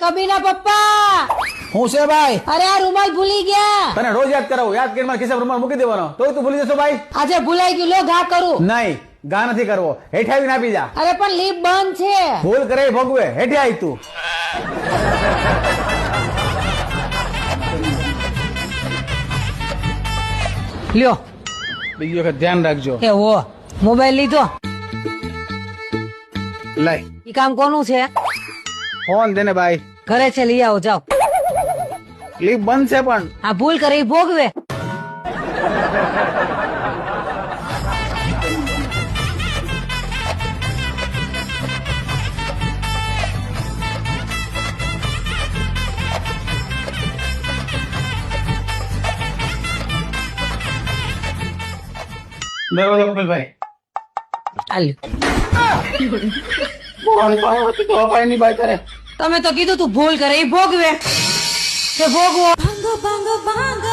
કબીના પપ્પા, હું છે ભાઈ? અરે આ રૂમાલ ભૂલી ગયા. તને રોજ યાદ કરાવું, યાદ કરીને મારા ખિસ્સામાં રૂમાલ મૂકી દેવાનો, તો તું ભૂલી જશો ભાઈ? આજે ભૂલાઈ ગયું, લો ઘા કરું. નહીં, ગા નથી કરવો, હેઠે આવીને આપી જા. અરે પણ લીપ બંધ છે. ભૂલ કરે એ ભોગવે, હેઠે આવી તું. લ્યો બીજી વખત ધ્યાન રાખજો. એ ઓ મોબાઈલ લીધો. લઈ ઈ કામ કોનું છે? ફોન દેને ભાઈ. ઘરે છે, લઈ આવો જાઓ. ક્લિપ બંધ છે પણ. આ ભૂલ કરે ઈ ભોગવે. બરોબર ભાઈ. આલ્યો. તમે તો કીધું તું ભૂલ કરે ઈ ભોગવે. તે ભોગવો. ભાંગો ભાંગો ભાંગો